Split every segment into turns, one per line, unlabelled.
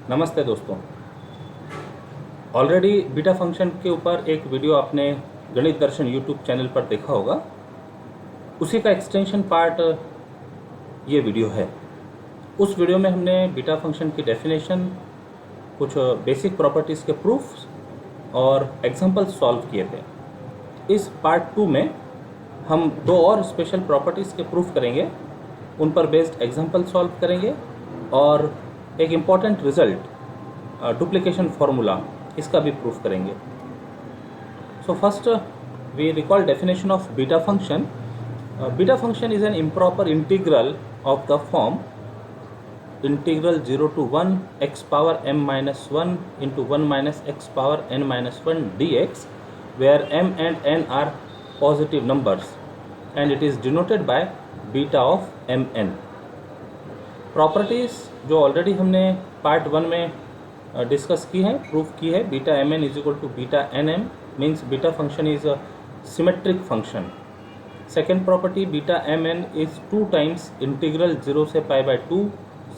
नमस्ते दोस्तों। Already beta function के ऊपर एक वीडियो आपने गणित दर्शन यूट्यूब चैनल पर देखा होगा। उसी का एक्सटेंशन पार्ट ये वीडियो है। उस वीडियो में हमने बीटा फंक्शन की डेफिनेशन, कुछ बेसिक प्रॉपर्टीज़ के प्रूफ्स और एग्जांपल्स सॉल्व किए थे। इस पार्ट 2 में हम दो और स्पेशल प्रॉपर्टीज़ के प्रूफ करेंगे, उन पर बेस्ड एग्जांपल सॉल्व करेंगे और एक इम्पॉर्टेंट रिजल्ट डुप्लीकेशन फार्मूला, इसका भी प्रूफ करेंगे। So first we recall definition of beta function. Beta function is an improper integral of the form integral 0 to 1 x power m minus 1 into 1 minus x power n minus 1 dx, where m and n are positive numbers and it is denoted by beta of mn. Properties जो already हमने part 1 में discuss की है, proof की है। Beta m n is equal to beta n m means beta function is a symmetric function. Second property, beta m n is 2 times integral 0 से pi by 2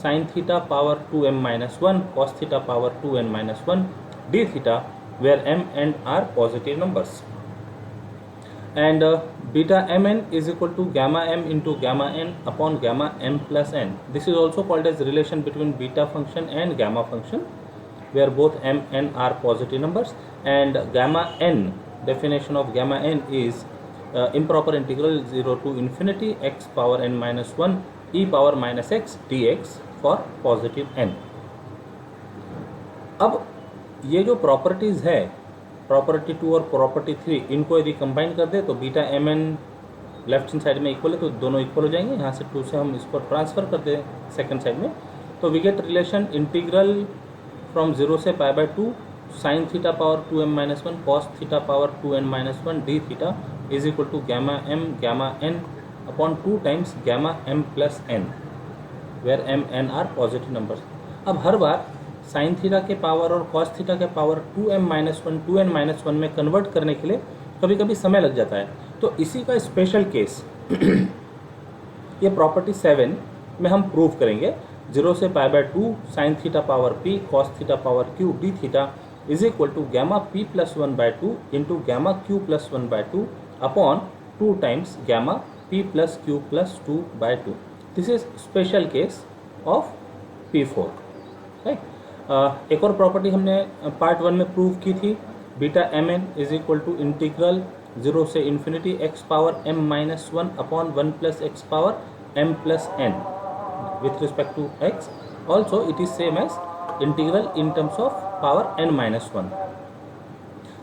sine theta power 2m minus 1 cos theta power 2n minus 1 D theta, where m and r positive numbers. And beta mn is equal to gamma m into gamma n upon gamma m plus n. This is also called as relation between beta function and gamma function, where both m and are positive numbers. And gamma n, definition of gamma n is improper integral 0 to infinity x power n minus 1 e power minus x dx for positive n. अब ये जो properties है, property 2 और property 3, इनको यदि combine कर दे तो beta m n left hand side में इक्वल है तो दोनों इक्वल हो जाएंगे। यहाँ से 2 से हम इसको ट्रांसफ़र कर दें सेकंड साइड में, तो we get relation integral from 0 से pi by 2 sine theta power 2m minus 1 cos theta power 2n minus 1 D theta is equal to gamma m gamma n upon 2 times gamma m plus n, where m n are positive numbers. अब हर बार sine theta के power और cos theta के power 2m minus 1 2n minus 1 में convert करने के लिए कभी कभी समय लग जाता है, तो इसी का स्पेशल केस ये प्रॉपर्टी 7 में हम प्रूव करेंगे। 0 से pi by 2 sine theta power p cos theta power q d theta is equal to gamma p plus 1 by 2 into gamma q plus 1 by 2 upon 2 times gamma p plus q plus 2 by 2। This is special case of p4, right. एक और property हमने part 1 में prove की थी, beta m n is equal to integral 0 से infinity x power m minus 1 upon 1 plus x power m plus n with respect to x। Also it is same as integral in terms of power n minus 1।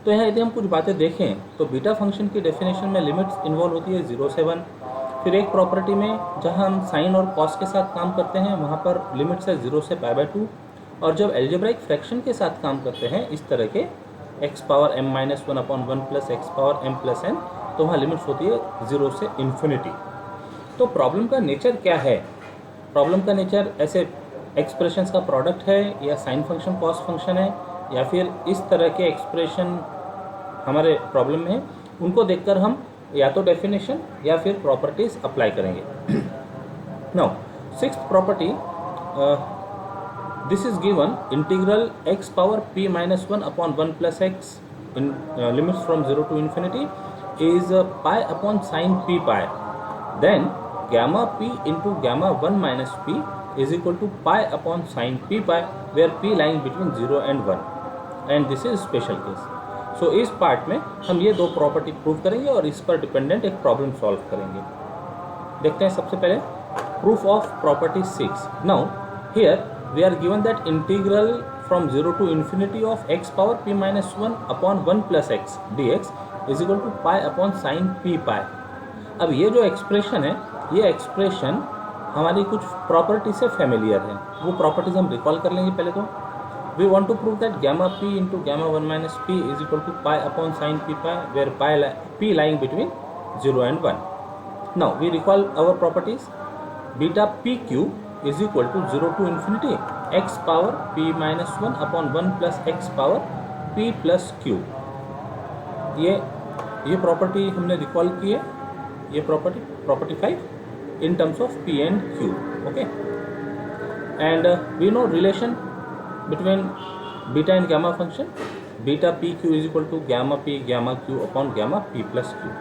तो यहाँ यदि हम कुछ बातें देखें तो beta function की डेफिनेशन में लिमिट्स इन्वॉल्व होती है 0 से 1। फिर एक प्रॉपर्टी में जहाँ हम साइन और कॉस के साथ काम करते हैं वहाँ पर लिमिट्स है 0 से पाई बाय 2, और जब एल्जेब्राइक फ्रैक्शन के साथ काम करते हैं इस तरह के x power m minus 1 upon 1 plus x power m plus n, तो वहाँ लिमिट्स होती है 0 से इन्फिनिटी। तो प्रॉब्लम का नेचर क्या है? प्रॉब्लम का नेचर ऐसे एक्सप्रेशंस का प्रोडक्ट है, या साइन फंक्शन कॉस फंक्शन है, या फिर इस तरह के एक्सप्रेशन हमारे प्रॉब्लम में है। उनको देखकर हम या तो डेफिनेशन या फिर प्रॉपर्टीज अप्लाई करेंगे। Now sixth property, this is given integral x power p minus 1 upon 1 plus x in limits from 0 to infinity is pi upon sin p pi. Then gamma p into gamma 1 minus p is equal to pi upon sin p pi, where p lying between 0 and 1, and this is special case. So इस part में हम ये दो property prove करेंगे और इस पर dependent एक प्रॉब्लम सॉल्व करेंगे। देखते हैं सबसे पहले proof of property 6। Now here we are given that integral from 0 to infinity of x power p minus 1 upon 1 plus x dx is equal to pi upon sin p pi। अब ये जो expression है, ये expression हमारी कुछ property से familiar है, वो प्रॉपर्टीज हम रिकॉल कर लेंगे। पहले तो we want to prove that gamma p into gamma 1 minus p is equal to pi upon sin p pi, where p lying between 0 and 1. Now we recall our properties. Beta pq is equal to 0 to infinity x power p minus 1 upon 1 plus x power p plus q। ये property हमने recall की है, ये property 5 in terms of p and q, okay. And we know relation between beta and gamma function, beta pq is equal to gamma p gamma q upon gamma p plus q.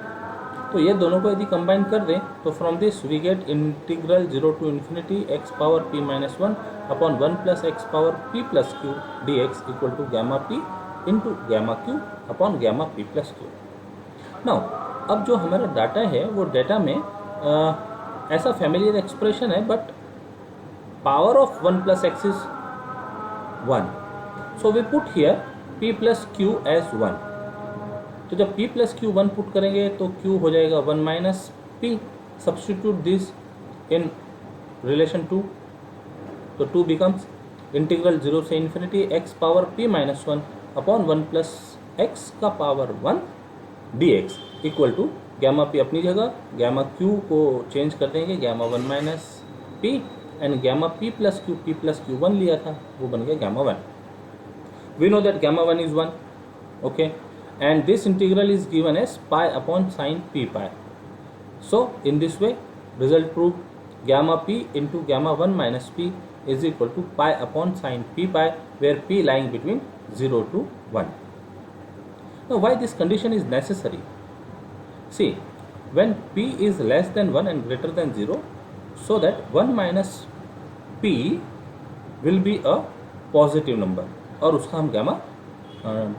तो ये दोनों को यदि combine कर दें तो from this we get integral 0 to infinity x power p minus 1 upon 1 plus x power p plus q d x equal to gamma p into gamma q upon gamma p plus q. Now अब जो हमारा data है वो data में ऐसा familiar expression है, but power of 1 plus x is 1. So we put here p plus q as 1. तो जब p प्लस क्यू 1 पुट करेंगे तो q हो जाएगा 1 minus p. Substitute this in relation 2, तो 2 बिकम्स इंटीग्रल 0 से infinity x power p minus 1 upon 1 plus x का power 1 dx equal to gamma p अपनी जगह, गामा q को चेंज कर देंगे, gamma 1 minus p and gamma p plus q 1 लिया था वो बन गया gamma 1. We know that gamma 1 is 1. Okay, and this integral is given as pi upon sin p pi. So in this way result prove gamma p into gamma 1 minus p is equal to pi upon sin p pi, where p lying between 0 to 1. Now why this condition is necessary? See, when p is less than 1 and greater than 0, so that 1 minus p will be a positive number और उसका हम gamma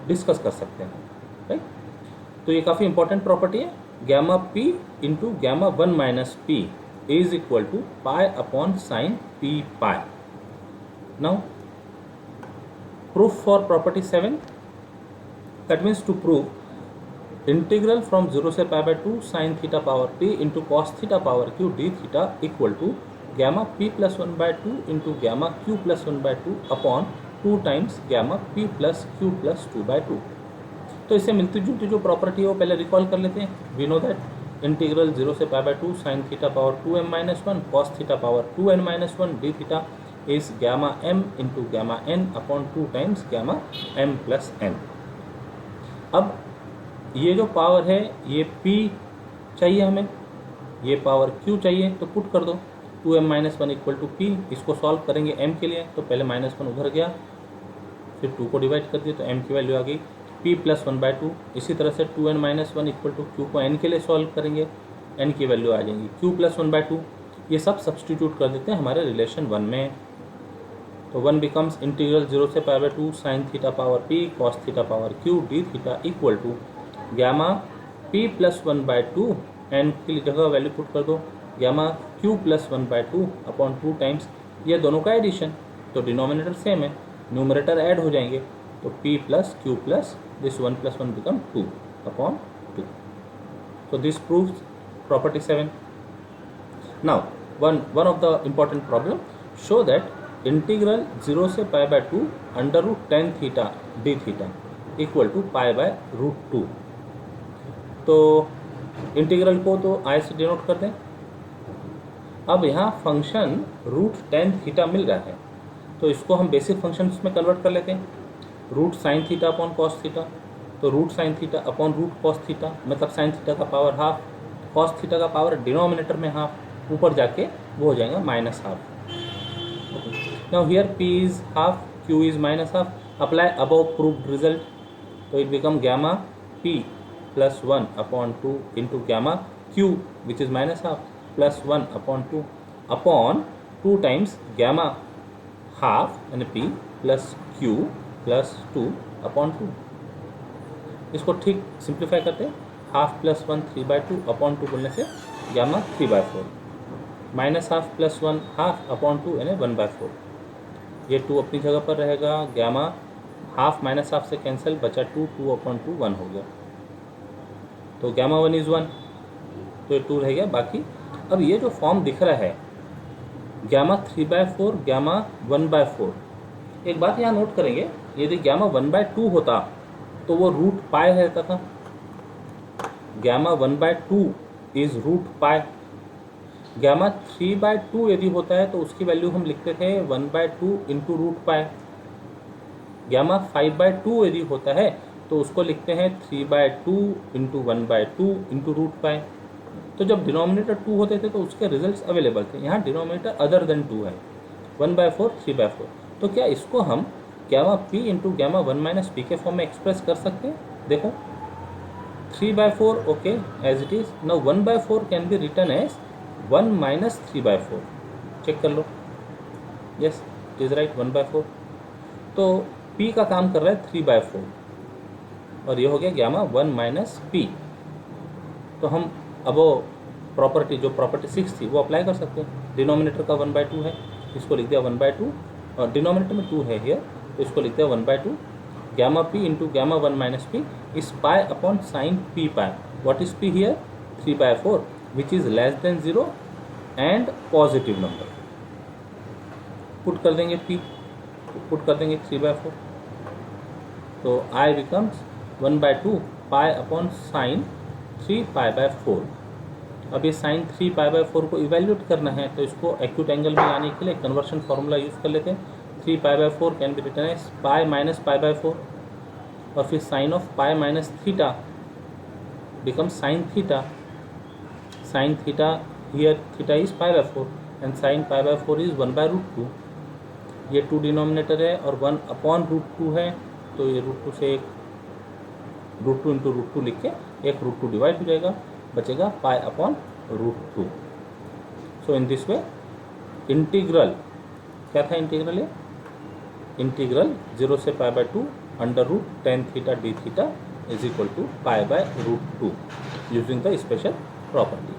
discuss कर सकते हैं, right. तो ये काफ़ी important property है. Gamma p into gamma 1 minus p is equal to pi upon sine p pi. Now proof for property 7. That means to prove integral from 0 से pi by 2 sine theta power p into cos theta power q d theta equal to gamma p plus 1 by 2 into gamma q plus 1 by 2 upon 2 times gamma p plus q plus 2 by 2. तो इससे मिलती जुलती जो property है वो पहले recall कर लेते हैं. वी नो दैट इंटीग्रल 0 से pi by 2 sine theta power 2m minus 1 cos theta power 2n minus 1 D theta is gamma m into gamma n upon 2 times gamma m plus n. अब ये जो power है ये p चाहिए हमें, ये power q चाहिए, तो पुट कर दो 2m minus 1 equal to p. इसको सॉल्व करेंगे m के लिए, तो पहले माइनस 1 उधर गया, फिर 2 को डिवाइड कर दिया तो m की वैल्यू आ गई p प्लस 1 बाय 2. इसी तरह से 2n minus 1 equal to q को n के लिए सॉल्व करेंगे, n की वैल्यू आ जाएंगी q प्लस 1 बाय 2. ये सब सब्सटीट्यूट कर देते हैं हमारे रिलेशन 1 में. तो 1 बिकम्स इंटीग्रल 0 से pi by 2 sine theta power p cos theta power q d theta equal to gamma p plus 1 by 2 n की जगह वैल्यू पुट कर दो gamma q plus 1 by 2 upon 2 times ये दोनों का एडिशन, तो डिनोमिनेटर सेम है, न्यूमरेटर ऐड हो जाएंगे, तो p plus q plus this 1 plus 1 become 2 upon 2. So this proves property 7. Now one of the important problem, show that integral 0 से pi by 2 under root tan theta d theta equal to pi by root 2. तो integral को तो i से denote कर दें. अब यहाँ function root tan theta मिल रहा है, तो इसको हम बेसिक फंक्शन में कन्वर्ट कर लेते हैं. Root sine theta upon cos theta, तो root sine theta upon root cos theta, मतलब साइन थीटा का पावर हाफ, कॉस थीटा का पावर डिनोमिनेटर में हाफ, ऊपर जाके वो हो जाएगा minus half. Now here p is half, q is minus half. Apply above proved result, तो it become gamma p plus 1 upon 2 into gamma q which is minus half plus 1 upon 2 upon 2 times gamma half यानी p plus q plus 2 upon 2. इसको ठीक simplify करते हैं, half plus 1 3 by 2 upon 2 बोलने से gamma 3 by 4, minus half plus 1 half upon 2 यानी 1 bye 4. ये 2 अपनी जगह पर रहेगा, गामा हाफ माइनस हाफ से कैंसिल, बचा 2 2 अपॉन 2 1 हो गया, तो गामा 1 इज़ 1, तो ये 2 रह गया बाकी. अब ये जो फॉर्म दिख रहा है गामा 3 बाय 4 गामा 1 बाय 4, एक बात यहाँ नोट करेंगे, यदि गामा 1 बाय 2 होता तो वो रूट पाई रहता था. Gamma 1 by 2 is root pi. Gamma 3 by 2 यदि होता है तो उसकी वैल्यू हम लिखते थे 1 by 2 into root pi. Gamma 5 by 2 यदि होता है तो उसको लिखते हैं 3 by 2 into 1 by 2 into root pi. तो जब डिनोमिनेटर 2 होते थे तो उसके रिजल्ट्स अवेलेबल थे. यहाँ डिनोमिनेटर अदर देन 2 है, 1 बाय 4 3 बाय 4. तो क्या इसको हम gamma P into gamma 1 minus P के फॉर्म में एक्सप्रेस कर सकते हैं. देखो 3/4, okay as it is. Now 1/4 can be written as 1 minus 3/4. Check कर लो. Yes it is right, 1/4. तो P का काम कर रहा है 3/4 और ये हो गया गैमा 1 माइनस पी. तो हम अब वो प्रॉपर्टी जो प्रॉपर्टी 6 थी वो अप्लाई कर सकते हैं. डिनोमिनेटर का 1/2 है, इसको लिख दिया 1/2 और डिनोमिनेटर में 2 है हियर, तो इसको लिख दिया 1/2. Gamma P into gamma 1 minus P is pi upon sine P pi. What is P here? 3/4 which is less than 0 and positive number. Put कर देंगे P, पुट कर देंगे 3/4. तो I becomes 1/2 pi upon sine 3π/4. अब ये sign 3π/4 को evaluate करना है तो इसको एक्यूट एंगल में लाने के लिए कन्वर्शन फार्मूला यूज़ कर लेते हैं. 3π/4 can be written as pi minus π/4 और फिर sine of pi minus theta becomes sine theta. Sine theta here theta is π/4 and sine π/4 is 1/√2. ये 2 डिनोमिनेटर है और 1 अपॉन √2 है, तो ये √2 से एक √2 इंटू √2 लिख के एक √2 डिवाइड हो जाएगा, बचेगा pi upon √2. So in this way integral क्या था? इंटीग्रल है इंटीग्रल 0 से π/2 √tan theta D theta is equal to π/√2 using the special property.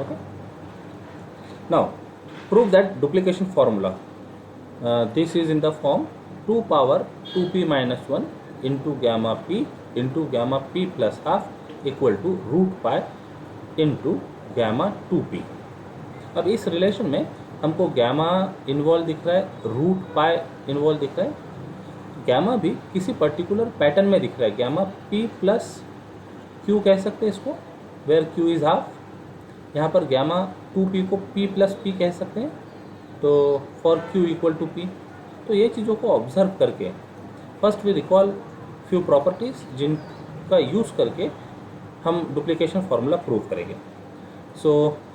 Okay, now prove that duplication formula this is in the form 2 power 2p minus 1 into gamma p into gamma p plus half equal to √π into gamma 2p. अब इस relation में हमको gamma involve दिख रहा है, √π involve दिख रहा है. गैमा भी किसी पर्टिकुलर पैटर्न में दिख रहा है. गैमा p प्लस q कह सकते हैं इसको, वेयर q इज हाफ. यहाँ पर गैमा 2p को p प्लस p कह सकते हैं, तो for q equal to p. तो ये चीज़ों को ऑब्जर्व करके first we recall few properties जिनका यूज़ करके हम डुप्लीकेशन फार्मूला प्रूव करेंगे. सो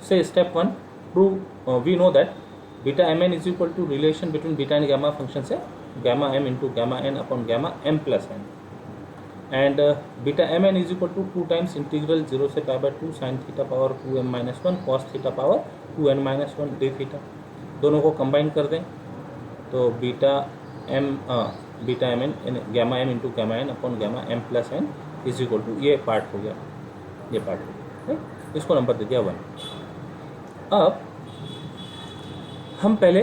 से step 1, prove we know that beta mn is equal to relation between beta and gamma function से gamma m into gamma n upon gamma m plus n and beta mn is equal to 2 times integral 0 से π/2 sine theta power 2m minus 1 cos theta power 2n minus 1 D theta. दोनों को combine कर दें तो beta mn gamma m into gamma n upon gamma m plus n is equal to ये part हो गया, ये पार्ट हो गया, राइट. इसको नंबर दे दिया 1. अब हम पहले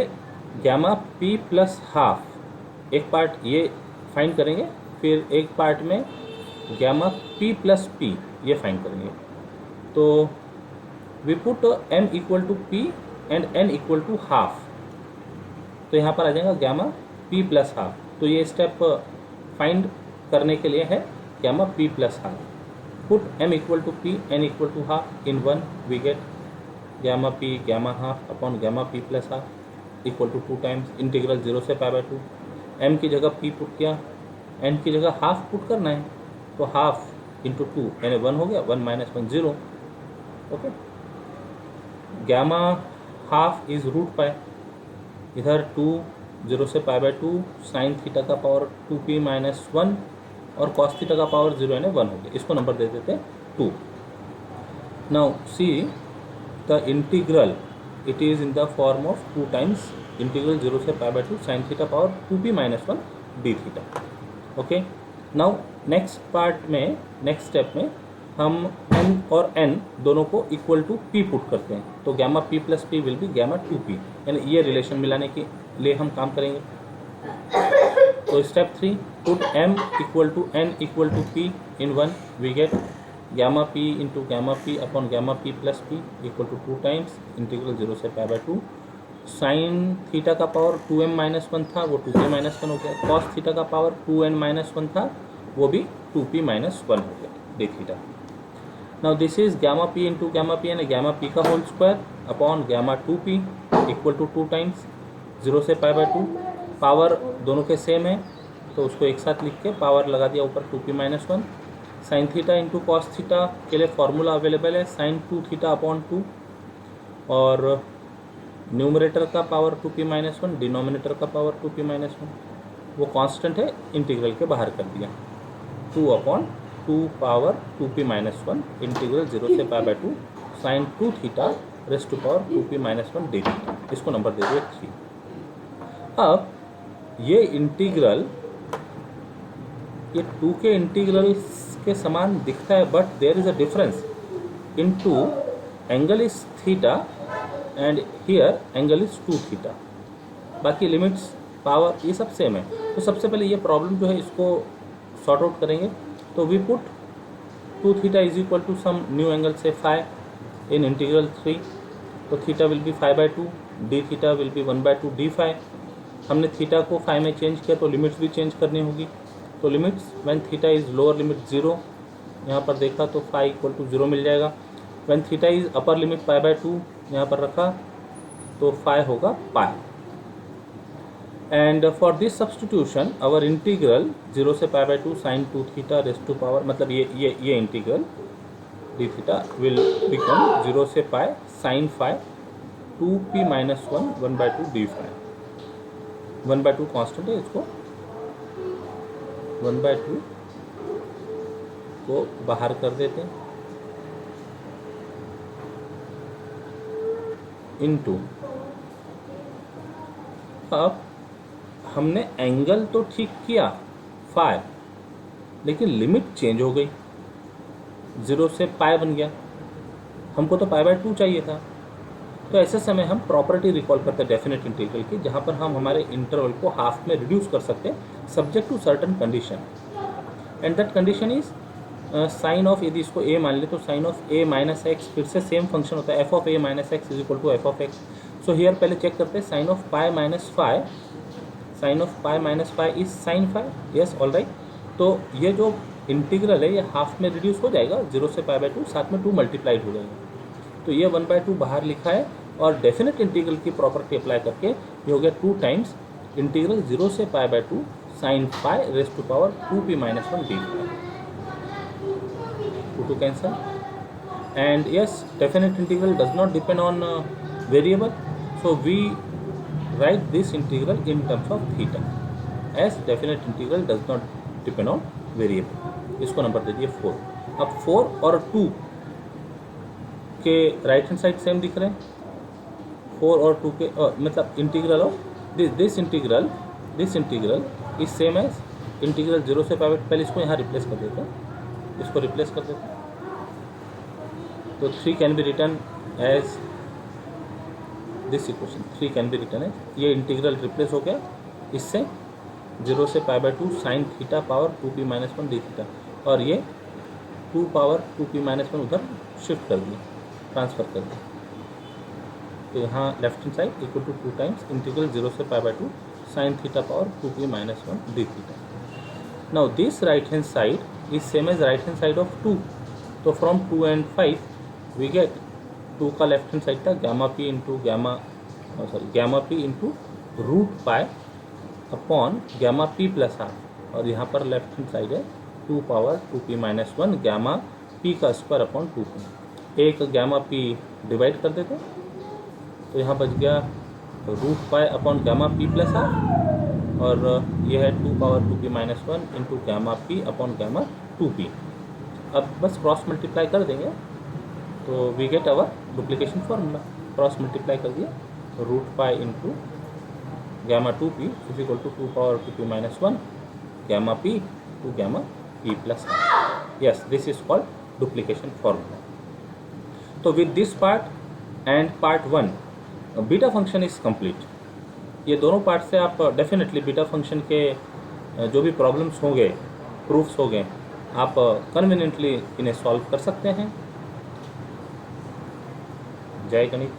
गैमा p प्लस हाफ एक पार्ट ये फाइंड करेंगे, फिर एक पार्ट में गैमा p प्लस p ये फाइंड करेंगे. तो we put m equal to p and n equal to half. तो यहाँ पर आ जाएगा गैमा p प्लस हाफ. तो ये स्टेप फाइंड करने के लिए है gamma p plus half. Put m equal to p n equal to half in 1 we get gamma p gamma half upon gamma p plus half equal to 2 times integral 0 से π/2. m की जगह p put किया, n की जगह half put करना है, तो half into 2 यानी 1 हो गया, 1 minus 1 0. Okay, gamma half is √π. इधर 2 0 से π/2 साइन थीटा का पावर 2p माइनस 1 और कॉस थीटा का पावर 0 यानी 1 हो गया. इसको नंबर दे देते 2. Now see the integral, it is in the form of 2 times integral 0 से π/2 sine theta power 2p minus 1 D theta. Okay, now next part में, नेक्स्ट स्टेप में हम m और n दोनों को इक्वल टू p पुट करते हैं. तो gamma p plus p will be gamma 2p, यानी ये रिलेशन मिलाने के लिए हम काम करेंगे. तो step 3, put m equal to n equal to p in 1 we get gamma p into gamma p upon gamma p plus p equal to 2 times integral 0 से π/2 साइन थीटा का पावर 2m माइनस 1 था, वो 2p minus 1 हो गया. Cos theta का power 2n minus 1 था, वो भी 2p माइनस 1 हो गया d theta. Now this is gamma p into gamma p यानी गैमा p का whole square upon gamma 2p equal to 2 times 0 से π/2. पावर दोनों के सेम है तो उसको एक साथ लिख के पावर लगा दिया ऊपर 2p minus 1. Sine theta into cos theta के लिए फॉर्मूला अवेलेबल है साइन 2 थीटा अपॉन 2 और न्यूमरेटर का पावर 2p माइनस 1, डिनोमिनेटर का पावर 2p माइनस 1. वो कांस्टेंट है, इंटीग्रल के बाहर कर दिया। 2/2 पावर 2p-1 इंटीग्रल 0 से pi by 2 sine 2 theta raised to power 2p-1 D theta. इसको नंबर दे दिए 3। अब ये इंटीग्रल ये 2 के इंटीग्रल के समान दिखता है, but there is a difference in 2 angle is theta and here angle is 2 theta. बाकी लिमिट्स पावर ये सब सेम है। तो सबसे पहले ये प्रॉब्लम जो है इसको सॉर्ट आउट करेंगे। तो we put 2 theta is equal to some new angle से फाइव इन इंटीग्रल 3। तो theta will be 5/2, d theta will be 1/2 d5। हमने थीटा को 5 में चेंज किया तो लिमिट्स भी चेंज करनी होगी। तो limits when theta is lower limit 0, यहाँ पर देखा तो फाई इक्वल टू 0 मिल जाएगा। When theta is upper limit π/2, यहाँ पर रखा तो फाई होगा pi. And for this substitution our integral 0 से π/2 sine 2 theta raised to power, मतलब ये integral D theta will become 0 से pi sine phi 2p-1 1/2 d5। 1/2 constant है, इसको 1/2 को बाहर कर देते हैं इनटू। अब हमने एंगल तो ठीक किया फाई, लेकिन लिमिट चेंज हो गई, 0 से पाई बन गया। हमको तो π/2 चाहिए था। तो ऐसे समय हम प्रॉपर्टी रिकॉल करते हैं डेफिनेट इंटीग्रल की, जहाँ पर हम हमारे इंटरवल को हाफ में रिड्यूस कर सकते हैं subject to certain condition. And that condition is sine of, यदि इसको a मान ले तो साइन ऑफ a-x, फिर से सेम फंक्शन होता है f of a-x is equal to f of x। So here पहले चेक करते हैं sine of pi minus phi, sine of pi minus phi is sine phi. Yes, all right. तो ये जो इंटीग्रल है ये हाफ में रिड्यूस हो जाएगा 0 से π/2, साथ में 2 मल्टीप्लाइड हो जाएगा। तो ये 1/2 बाहर लिखा है और डेफिनेट इंटीग्रल की प्रॉपर्टी अप्लाई करके ये हो गया 2 टाइम्स इंटीग्रल 0 से π/2 sine phi raised to power 2p-1 d5। 2 cancel, and yes, definite integral does not depend on variable, so we write this integral in terms of theta, as definite integral does not depend on variable। इसको number दे दिए 4। अब 4 और 2 के right hand side same दिख रहे हैं। 4 और 2 के मतलब integral of this integral is same as integral 0 से पाई। पहले इसको यहाँ रिप्लेस कर देते हैं, इसको रिप्लेस कर देते हैं। तो 3 can be written as this equation, 3 can be written as, ये इंटीग्रल रिप्लेस हो गया इससे 0 से π/2 sine theta power 2p-1 D theta, और ये 2 पावर 2p-1 उधर शिफ्ट कर दिया, ट्रांसफ़र कर दिया। तो यहाँ left hand side equal to 2 times integral 0 से π/2 sine theta power 2p-1 D theta. Now this right hand side is same as right hand side of 2। तो फ्रॉम 2 and 5 वी गेट 2 का left hand side था gamma p into gamma p into root pi upon gamma p plus r, और यहाँ पर left hand side है 2 power 2p-1 gamma p का square upon 2p। एक gamma p divide कर देते, तो यहाँ बच गया root pi upon gamma p plus r, और यह है 2 power 2p-1 into gamma p upon gamma 2p। अब बस क्रॉस मल्टीप्लाई कर देंगे तो we get our duplication formula. Cross multiply कर दिया, root pi into gamma 2p is equal to 2 power 2p-1 gamma p to gamma p plus r। Yes, this is called duplication formula. तो with this part and part 1 beta function is complete. ये दोनों part से आप definitely beta function के जो भी problems होंगे, proofs होंगे, आप कन्वीनियंटली इन्हें सॉल्व कर सकते हैं। जय गणित।